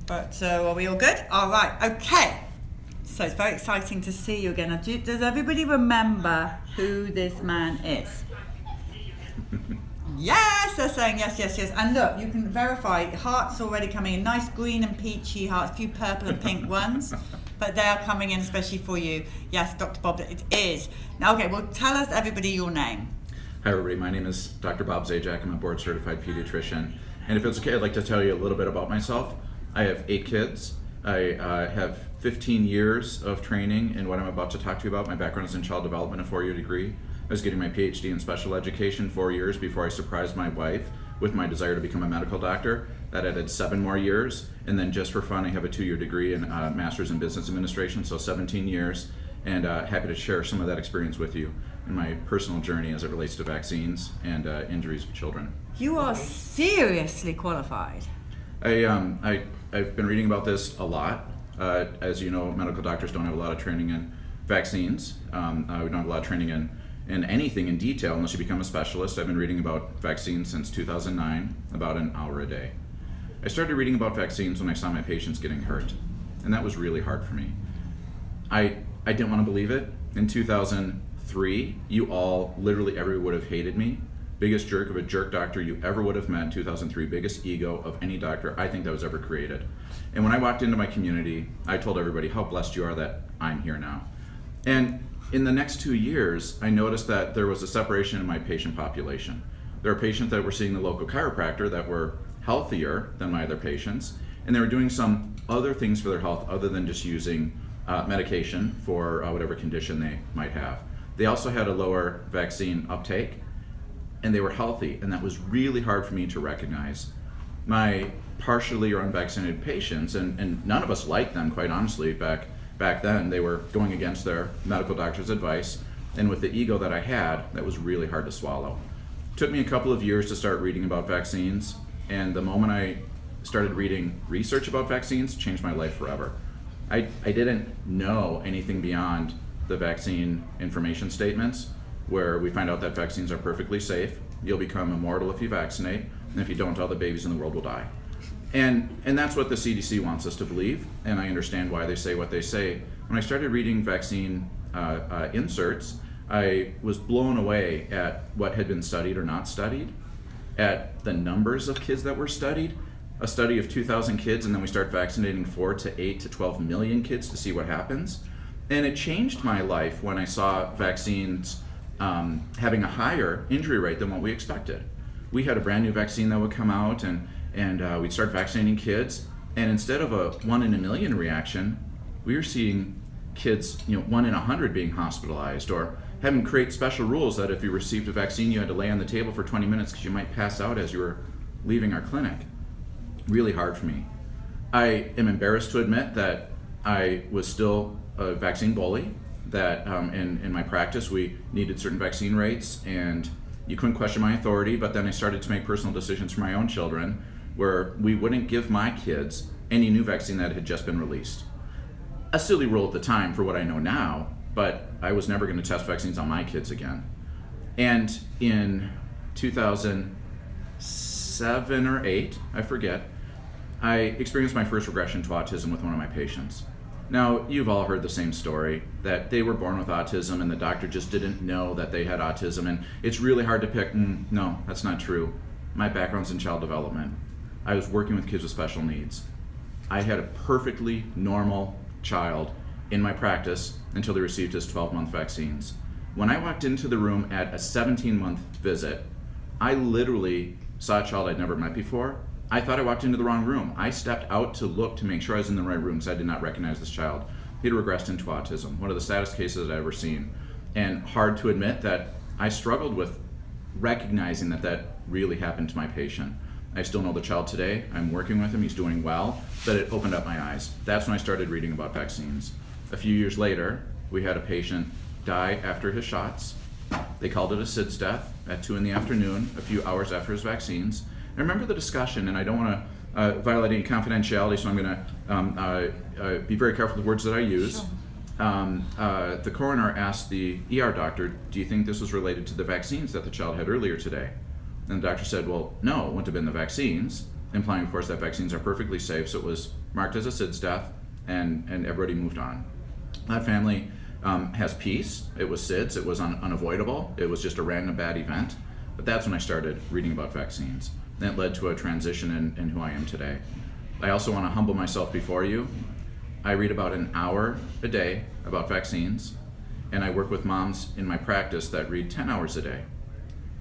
But so are we all good? All right. Okay. So it's very exciting to see you again. Does everybody remember who this man is? Yes, they're saying yes. And look, you can verify. Hearts already coming in. Nice green and peachy hearts. A few purple and pink ones. But they are coming in especially for you. Yes, Dr. Bob, it is. Now, okay, well, tell us, everybody, your name. Hi, everybody. My name is Dr. Bob Zajac. I'm a board-certified pediatrician. And if it's okay, I'd like to tell you a little bit about myself. I have 8 kids. I have 15 years of training in what I'm about to talk to you about. My background is in child development, a 4-year degree. I was getting my PhD in special education 4 years before I surprised my wife with my desire to become a medical doctor. That added 7 more years. And then just for fun, I have a 2-year degree in Master's in Business Administration, so 17 years. And happy to share some of that experience with you in my personal journey as it relates to vaccines and injuries of children. You are seriously qualified. I've been reading about this a lot. As you know, medical doctors don't have a lot of training in vaccines. We don't have a lot of training in anything in detail unless you become a specialist. I've been reading about vaccines since 2009, about an hour a day. I started reading about vaccines when I saw my patients getting hurt, and that was really hard for me. I didn't want to believe it. In 2003, you all, literally everyone would have hated me. Biggest jerk of a jerk doctor you ever would have met in 2003, biggest ego of any doctor I think that was ever created. And when I walked into my community, I told everybody how blessed you are that I'm here now. And in the next 2 years, I noticed that there was a separation in my patient population. There were patients that were seeing the local chiropractor that were healthier than my other patients, and they were doing some other things for their health other than just using medication for whatever condition they might have. They also had a lower vaccine uptake, and they were healthy, and that was really hard for me to recognize. My partially or unvaccinated patients, and none of us liked them, quite honestly, back then. They were going against their medical doctor's advice, and with the ego that I had, that was really hard to swallow. It took me a couple of years to start reading about vaccines, and the moment I started reading research about vaccines, changed my life forever. I didn't know anything beyond the vaccine information statements, where we find out that vaccines are perfectly safe. You'll become immortal if you vaccinate, and if you don't, all the babies in the world will die. And that's what the CDC wants us to believe, and I understand why they say what they say. When I started reading vaccine inserts, I was blown away at what had been studied or not studied, at the numbers of kids that were studied. A study of 2,000 kids, and then we start vaccinating 4 to 8 to 12 million kids to see what happens. And it changed my life when I saw vaccines having a higher injury rate than what we expected. We had a brand new vaccine that would come out, and we'd start vaccinating kids, and instead of a 1 in a million reaction, we were seeing kids, 1 in 100 being hospitalized, or having to create special rules that if you received a vaccine, you had to lay on the table for 20 minutes because you might pass out as you were leaving our clinic. Really hard for me. I am embarrassed to admit that I was still a vaccine bully, that in my practice we needed certain vaccine rates and you couldn't question my authority, but then I started to make personal decisions for my own children where we wouldn't give my kids any new vaccine that had just been released. A silly rule at the time for what I know now, but I was never going to test vaccines on my kids again. And in 2007 or 8, I forget, I experienced my first regression to autism with one of my patients. Now, you've all heard the same story, that they were born with autism and the doctor just didn't know that they had autism, and it's really hard to pick, no, that's not true. My background's in child development. I was working with kids with special needs. I had a perfectly normal child in my practice until they received his 12-month vaccines. When I walked into the room at a 17-month visit, I literally saw a child I'd never met before. I thought I walked into the wrong room. I stepped out to look to make sure I was in the right room because I did not recognize this child. He had regressed into autism, one of the saddest cases I've ever seen. And hard to admit that I struggled with recognizing that that really happened to my patient. I still know the child today. I'm working with him. He's doing well. But it opened up my eyes. That's when I started reading about vaccines. A few years later, we had a patient die after his shots. They called it a SIDS death at 2 in the afternoon, a few hours after his vaccines. I remember the discussion, and I don't want to violate any confidentiality, so I'm going to be very careful with the words that I use. Sure. The coroner asked the ER doctor, do you think this was related to the vaccines that the child had earlier today? And the doctor said, well, no, it wouldn't have been the vaccines. implying, of course, that vaccines are perfectly safe. So it was marked as a SIDS death, and everybody moved on. That family has peace. It was SIDS. It was unavoidable. It was just a random bad event. But that's when I started reading about vaccines. And it led to a transition in who I am today. I also want to humble myself before you. I read about an hour a day about vaccines, and I work with moms in my practice that read 10 hours a day.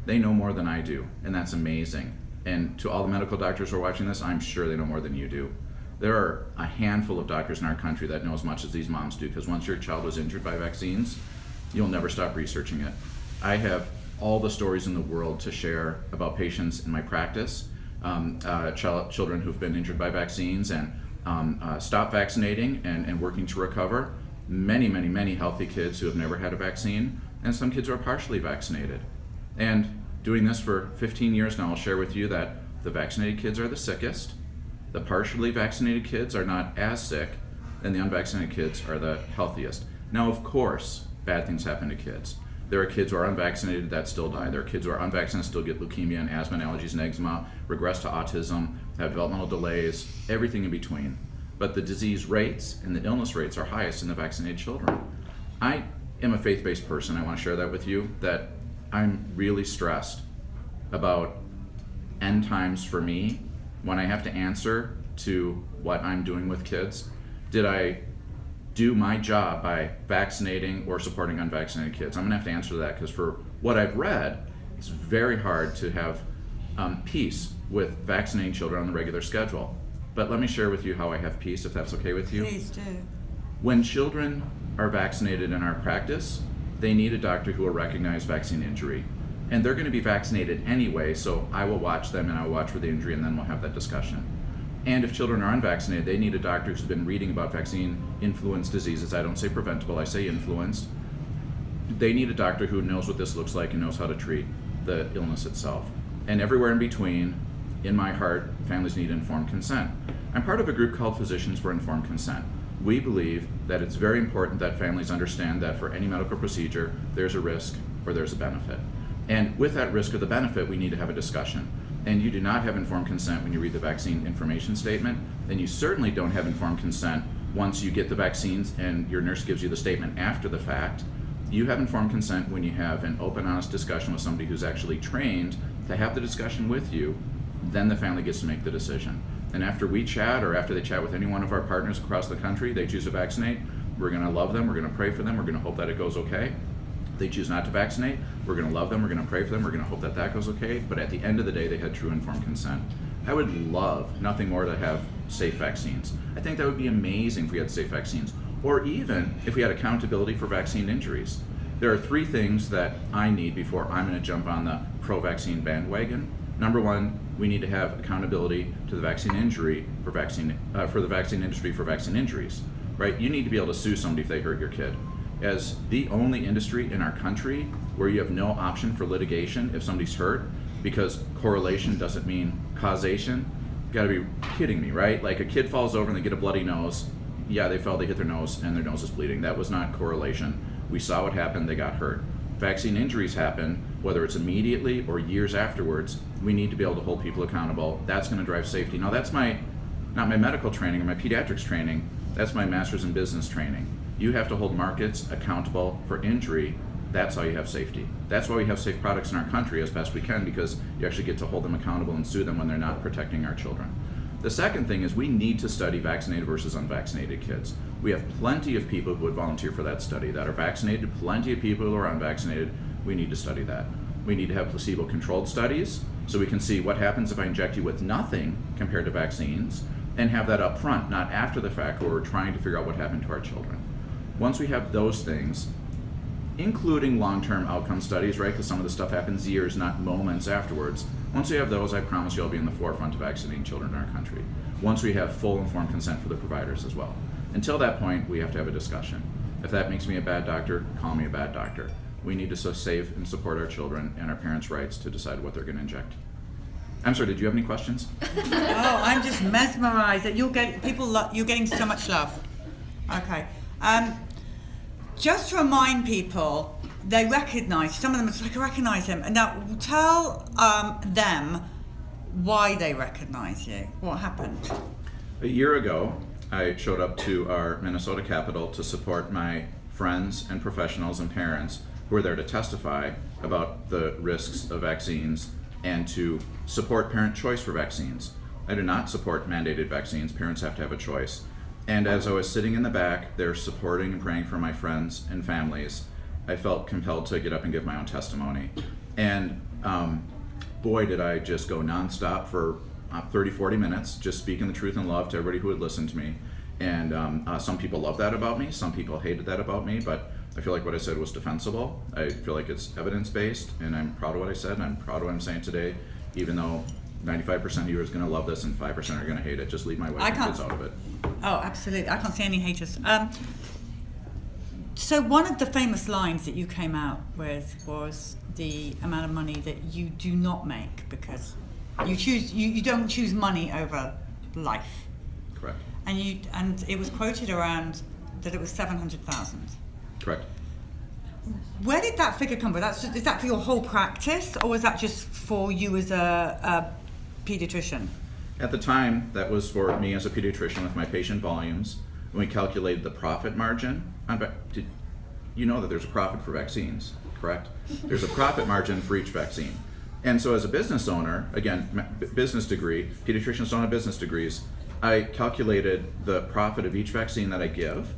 They know more than I do, and that's amazing. And to all the medical doctors who are watching this, I'm sure they know more than you do. There are a handful of doctors in our country that know as much as these moms do, because once your child was injured by vaccines, you'll never stop researching it. I have all the stories in the world to share about patients in my practice, children who've been injured by vaccines and stop vaccinating and working to recover. Many, many, many healthy kids who have never had a vaccine, and some kids who are partially vaccinated. And doing this for 15 years now, I'll share with you that the vaccinated kids are the sickest, the partially vaccinated kids are not as sick, and the unvaccinated kids are the healthiest. Now, of course, bad things happen to kids. There are kids who are unvaccinated that still die. There are kids who are unvaccinated still get leukemia and asthma and allergies and eczema, regress to autism, have developmental delays, everything in between. But the disease rates and the illness rates are highest in the vaccinated children. I am a faith-based person. I want to share that with you, that I'm really stressed about end times for me when I have to answer to what I'm doing with kids. Did I do my job by vaccinating or supporting unvaccinated kids? I'm gonna have to answer that, because for what I've read, it's very hard to have peace with vaccinating children on the regular schedule. But let me share with you how I have peace, if that's okay with you. Please do. When children are vaccinated in our practice, they need a doctor who will recognize vaccine injury. And they're gonna be vaccinated anyway, so I will watch them and I will watch for the injury, and then we'll have that discussion. And if children are unvaccinated, they need a doctor who's been reading about vaccine-influenced diseases. I don't say preventable, I say influenced. They need a doctor who knows what this looks like and knows how to treat the illness itself. And everywhere in between, in my heart, families need informed consent. I'm part of a group called Physicians for Informed Consent. We believe that it's very important that families understand that for any medical procedure, there's a risk or there's a benefit. And with that risk or the benefit, we need to have a discussion. And you do not have informed consent when you read the vaccine information statement, and you certainly don't have informed consent once you get the vaccines and your nurse gives you the statement after the fact. You have informed consent when you have an open, honest discussion with somebody who's actually trained to have the discussion with you. Then the family gets to make the decision. And after we chat, or after they chat with any one of our partners across the country, they choose to vaccinate, we're gonna love them, we're gonna pray for them, we're gonna hope that it goes okay. They choose not to vaccinate, we're going to love them, we're going to pray for them, we're going to hope that that goes okay, but at the end of the day, they had true informed consent. I would love nothing more to have safe vaccines. I think that would be amazing if we had safe vaccines, or even if we had accountability for vaccine injuries. There are three things that I need before I'm going to jump on the pro-vaccine bandwagon. Number one, we need to have accountability to the vaccine injury for the vaccine industry for vaccine injuries, right? You need to be able to sue somebody if they hurt your kid. As the only industry in our country where you have no option for litigation if somebody's hurt, because correlation doesn't mean causation. You gotta be kidding me, right? Like a kid falls over and they get a bloody nose. Yeah, they fell, they hit their nose, and their nose is bleeding. That was not correlation. We saw what happened, they got hurt. Vaccine injuries happen, whether it's immediately or years afterwards. We need to be able to hold people accountable. That's gonna drive safety. Now that's not my medical training or my pediatrics training, that's my master's in business training. You have to hold markets accountable for injury. That's how you have safety. That's why we have safe products in our country as best we can, because you actually get to hold them accountable and sue them when they're not protecting our children. The second thing is we need to study vaccinated versus unvaccinated kids. We have plenty of people who would volunteer for that study that are vaccinated, plenty of people who are unvaccinated. We need to study that. We need to have placebo-controlled studies so we can see what happens if I inject you with nothing compared to vaccines, and have that up front, not after the fact, where we're trying to figure out what happened to our children. Once we have those things, including long-term outcome studies, right, because some of the stuff happens years, not moments afterwards. Once we have those, I promise you I'll be in the forefront of vaccinating children in our country. Once we have full informed consent for the providers as well. Until that point, we have to have a discussion. If that makes me a bad doctor, call me a bad doctor. We need to save and support our children and our parents' rights to decide what they're going to inject. I'm sorry, did you have any questions? Oh, I'm just mesmerized that you're getting so much love. Okay. Just to remind people, they recognize, some of them, it's like I recognize him. And now tell them why they recognize you? What happened? A year ago, I showed up to our Minnesota Capitol to support my friends and professionals and parents who are there to testify about the risks of vaccines and to support parent choice for vaccines. I do not support mandated vaccines. Parents have to have a choice. And as I was sitting in the back there supporting and praying for my friends and families, I felt compelled to get up and give my own testimony. And boy, did I just go nonstop for 30, 40 minutes, just speaking the truth and love to everybody who would listen to me. And some people love that about me, some people hated that about me, but I feel like what I said was defensible. I feel like it's evidence-based, and I'm proud of what I said, and I'm proud of what I'm saying today, even though 95% of you are going to love this and 5% are going to hate it. Just leave my wife and kids out of it. Oh, absolutely. I can't see any haters. So one of the famous lines that you came out with was the amount of money that you do not make because you don't choose money over life. Correct. And it was quoted around that it was 700,000. Correct. Where did that figure come from? Is that for your whole practice, or was that just for you as a pediatrician? At the time, that was for me as a pediatrician with my patient volumes. When we calculated the profit margin, you know that there's a profit for vaccines, correct? There's a profit margin for each vaccine. And so as a business owner, again, business degree, pediatricians don't have business degrees, I calculated the profit of each vaccine that I give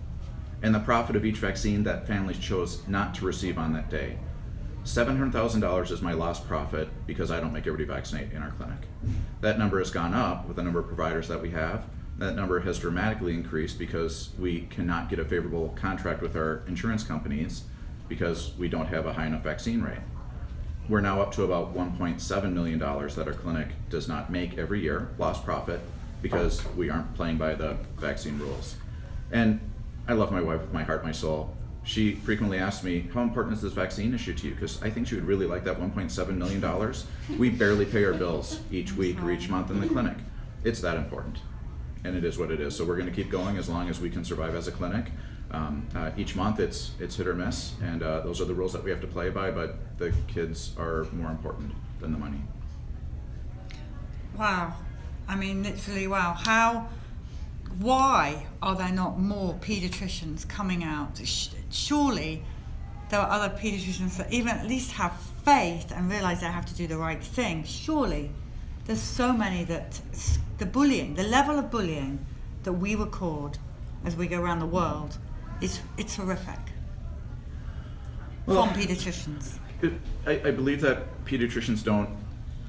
and the profit of each vaccine that families chose not to receive on that day. $700,000 is my lost profit because I don't make everybody vaccinate in our clinic. That number has gone up with the number of providers that we have. That number has dramatically increased because we cannot get a favorable contract with our insurance companies because we don't have a high enough vaccine rate. We're now up to about $1.7 million that our clinic does not make every year, lost profit, because we aren't playing by the vaccine rules. And I love my wife with my heart, my soul. She frequently asks me, how important is this vaccine issue to you? Because I think she would really like that $1.7 million. We barely pay our bills each week or each month in the clinic. It's that important, and it is what it is. So we're going to keep going as long as we can survive as a clinic. Each month it's hit or miss, and those are the rules that we have to play by, but the kids are more important than the money. Wow. I mean, literally, wow. Why are there not more pediatricians coming out? Surely there are other pediatricians that even at least have faith and realize they have to do the right thing. Surely there's so many that the level of bullying that we record as we go around the world it's horrific. From pediatricians. I believe that pediatricians don't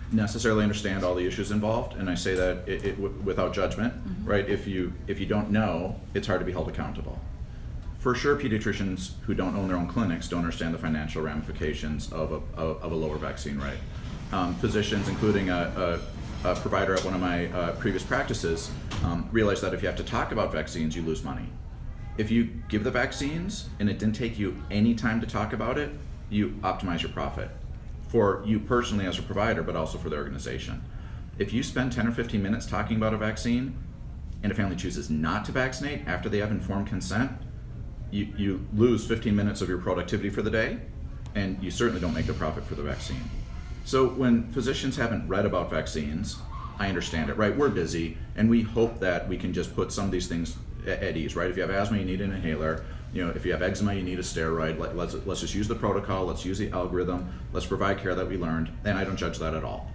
necessarily understand all the issues involved, and I say that without judgment, right? If you don't know, it's hard to be held accountable. For sure, pediatricians who don't own their own clinics don't understand the financial ramifications of a lower vaccine rate. Physicians, including a provider at one of my previous practices, realize that if you have to talk about vaccines, you lose money. If you give the vaccines and it didn't take you any time to talk about it, you optimize your profit. For you personally as a provider, but also for the organization. If you spend 10 or 15 minutes talking about a vaccine and a family chooses not to vaccinate after they have informed consent, you lose 15 minutes of your productivity for the day, and you certainly don't make the profit for the vaccine. So when physicians haven't read about vaccines, I understand it, right? We're busy, and we hope that we can just put some of these things at ease, right? If you have asthma, you need an inhaler. If you have eczema, you need a steroid. Let's just use the protocol. Let's use the algorithm. Let's provide care that we learned. And I don't judge that at all.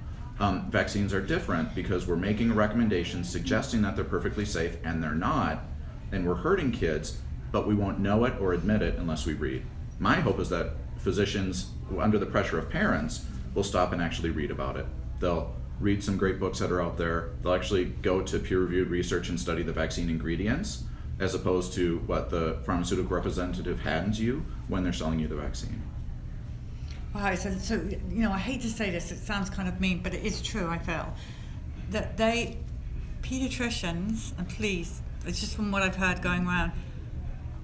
Vaccines are different because we're making a recommendation suggesting that they're perfectly safe, and they're not. And we're hurting kids, but we won't know it or admit it unless we read. My hope is that physicians, under the pressure of parents, will stop and actually read about it. They'll read some great books that are out there. They'll actually go to peer-reviewed research and study the vaccine ingredients, as opposed to what the pharmaceutical representative hands you when they're selling you the vaccine. Wow, so I hate to say this, it sounds kind of mean, but it is true, I feel. That pediatricians, and please, it's just from what I've heard going around,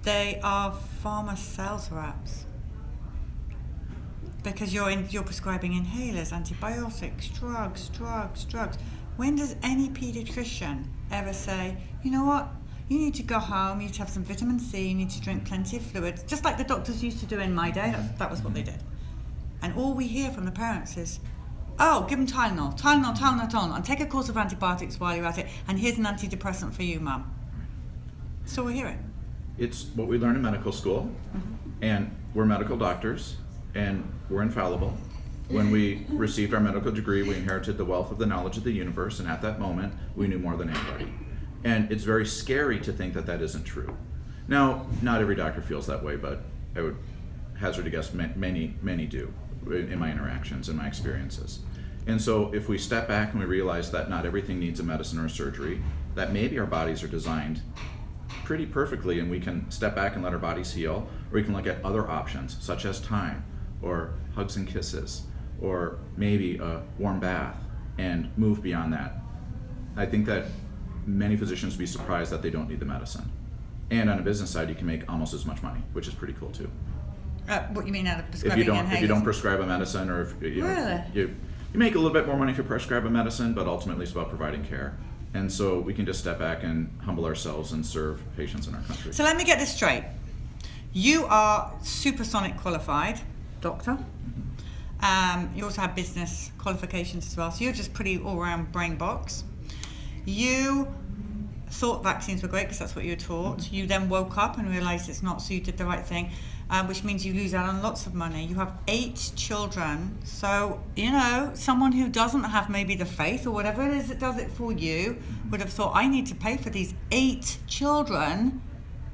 they are pharma sales reps. Because you're prescribing inhalers, antibiotics, drugs. When does any pediatrician ever say, you know what, you need to go home, you need to have some vitamin C, you need to drink plenty of fluids, just like the doctors used to do in my day, that was what they did. And all we hear from the parents is, Oh, give them Tylenol, and take a course of antibiotics while you're at it, and here's an antidepressant for you, Mum. So we're hearing. It's what we learn in medical school, and we're medical doctors, and we're infallible. When we received our medical degree, we inherited the wealth of the knowledge of the universe, and at that moment, we knew more than anybody. And it's very scary to think that that isn't true. Now, not every doctor feels that way, but I would hazard to guess many do in my interactions and my experiences. And so if we step back and we realize that not everything needs a medicine or a surgery, that maybe our bodies are designed pretty perfectly and we can step back and let our bodies heal, or we can look at other options such as time or hugs and kisses or maybe a warm bath and move beyond that. I think that many physicians would be surprised that they don't need the medicine. And on a business side, you can make almost as much money, which is pretty cool too. What you mean out of prescribing? If you don't prescribe a medicine, or if you know, you make a little bit more money if you prescribe a medicine, but ultimately it's about providing care. And so we can just step back and humble ourselves and serve patients in our country. So let me get this straight. You are supersonic qualified doctor. You also have business qualifications as well. So you're just pretty all-round brain box. You thought vaccines were great because that's what you were taught. You then woke up and realized it's not, so you did the right thing, which means you lose out on lots of money. You have 8 children. So, you know, someone who doesn't have maybe the faith or whatever it is that does it for you would have thought, I need to pay for these 8 children.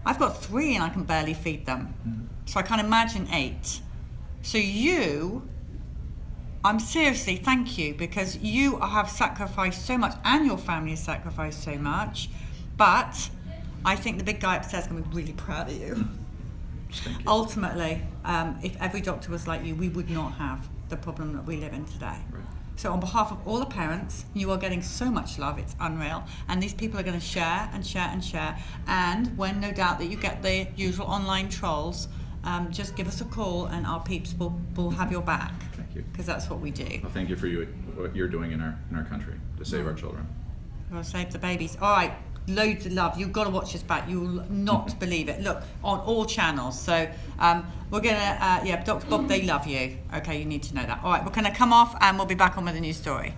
I've got 3 and I can barely feed them. So I can't imagine 8. So I'm seriously, thank you, because you have sacrificed so much and your family has sacrificed so much, but I think the big guy upstairs is going to be really proud of you. Ultimately, if every doctor was like you, we would not have the problem that we live in today. Right. So on behalf of all the parents, you are getting so much love, it's unreal. And these people are going to share and share and share. And when no doubt that you get the usual online trolls, just give us a call and our peeps will have your back. Thank you. Because that's what we do. Well, thank you for what you're doing in our country to save our children. We'll save the babies. All right, loads of love. You've got to watch this back. You'll not believe it. Look, on all channels. So we're going to, Dr. Bob, they love you. Okay, you need to know that. All right, we're going to come off and we'll be back on with a new story.